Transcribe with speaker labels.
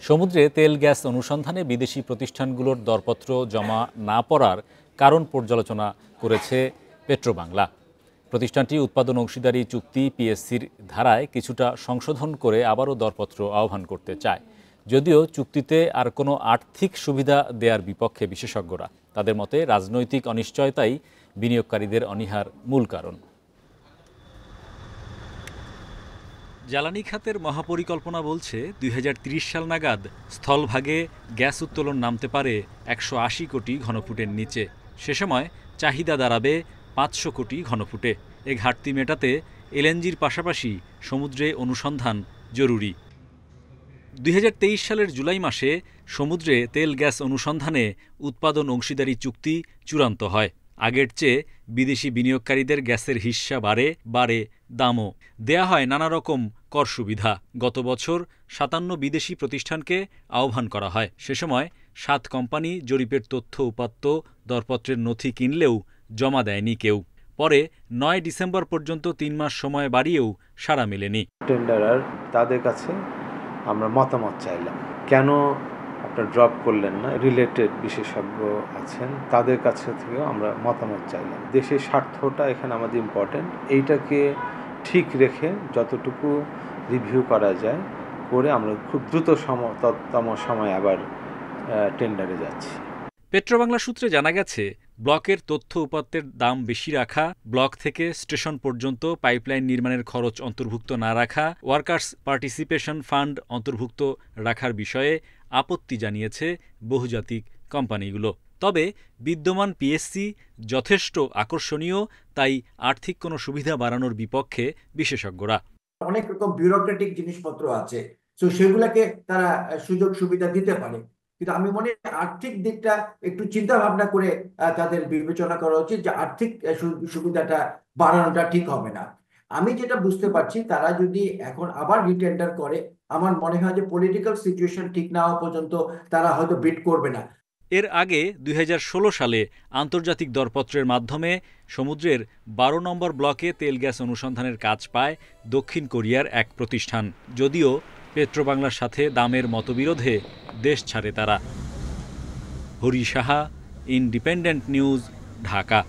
Speaker 1: সমুদ্রে তেল গ্যাস অনুসন্ধানে বিদেশি প্রতিষ্ঠানগুলোর দরপত্র জমা না পড়ার কারণ পর্যালোচনা করেছে পেট্রোবাংলা। প্রতিষ্ঠানটি উৎপাদন অংশীদারি চুক্তি পিএসসির ধারায় কিছুটা সংশোধন করে আবারও দরপত্র আহ্বান করতে চায়। যদিও চুক্তিতে আর কোনো আর্থিক সুবিধা দেওয়ার বিপক্ষে বিশেষজ্ঞরা। তাদের মতে রাজনৈতিক অনিশ্চয়তাই বিনিয়োগকারীদের অনীহার মূল কারণ। জ্বালানি খাতের মহাপরিকল্পনা বলছে ২০৩০ সাল নাগাদ স্থলভাগে গ্যাস উত্তোলন নামতে পারে ১৮০ কোটি ঘনফুটের নিচে। সে সময় চাহিদা দাঁড়াবে ৫০০ কোটি ঘনফুটে। এ ঘাটতি মেটাতে এলএনজির পাশাপাশি সমুদ্রে অনুসন্ধান জরুরি। ২০২৩ সালের জুলাই মাসে সমুদ্রে তেল গ্যাস অনুসন্ধানে উৎপাদন অংশীদারি চুক্তি চূড়ান্ত হয়। আগের চেয়ে বিদেশি বিনিয়োগকারীদের গ্যাসের হিস্যা বাড়ে দামও। দেয়া হয় নানা রকম কর সুবিধা। গত বছর ৫৭ বিদেশি প্রতিষ্ঠানকে আহ্বান করা হয়। সে সময় ৭ কোম্পানি জরিপের তথ্য উপাত্ত দরপত্রের নথি কিনলেও জমা দেয়নি কেউ। পরে ৯ ডিসেম্বর পর্যন্ত ৩ মাস সময় বাড়িয়েও সাড়া মেলেনি।
Speaker 2: টেন্ডারার তাদের কাছে আমরা মতামত চাইলাম, কেন আপনারা ড্রপ করলেন না? রিলেটেড বিশেষজ্ঞ আছেন, তাদের কাছে থেকেও আমরা মতামত চাইলাম। দেশের স্বার্থটা এখানে আমাদের ইম্পর্টেন্ট। এইটাকে ঠিক রেখে যতটুকু রিভিউ করা যায় করে আমরা খুব দ্রুততম সময় আবার টেন্ডারে যাচ্ছি।
Speaker 1: পেট্রোবাংলা সূত্রে জানা গেছে, ব্লকের তথ্য উপাত্তের দাম বেশি রাখা, ব্লক থেকে স্টেশন পর্যন্ত পাইপলাইন নির্মাণের খরচ অন্তর্ভুক্ত না রাখা, ওয়ার্কার্স পার্টিসিপেশন ফান্ড অন্তর্ভুক্ত রাখার বিষয়ে আপত্তি জানিয়েছে বহুজাতিক কোম্পানিগুলো। তবে বিদ্যমান পিএসসি যথেষ্ট আকর্ষণীয়, তাই আর্থিক কোনো সুবিধা বাড়ানোর বিপক্ষে বিশেষজ্ঞরা।
Speaker 3: অনেক রকম বিউরোক্রেটিক জিনিসপত্র আছে, তো সেগুলোকে তারা সুযোগ সুবিধা দিতে পারে, কিন্তু আমি মনে করি আর্থিক দিকটা একটু চিন্তা ভাবনা করে তাদের বিবেচনা করা উচিত যে আর্থিক সুবিধাটা বাড়ানোটা ঠিক হবে না। আমি যেটা বুঝতে পারছি, তারা যদি এখন আবার রিটেন্ডার করে, আমার মনে হয় যে পলিটিক্যাল সিচুয়েশন ঠিক না হওয়া পর্যন্ত তারা হয়তো বিড করবে না।
Speaker 1: এর আগে ২০১৬ সালে আন্তর্জাতিক দরপত্রের মাধ্যমে সমুদ্রের ১২ নম্বর ব্লকে তেল গ্যাস অনুসন্ধানের কাজ পায় দক্ষিণ কোরিয়ার এক প্রতিষ্ঠান। যদিও পেট্রোবাংলার সাথে দামের মতবিরোধে দেশ ছাড়ে তারা। Hari Saha, independent news, Dhaka.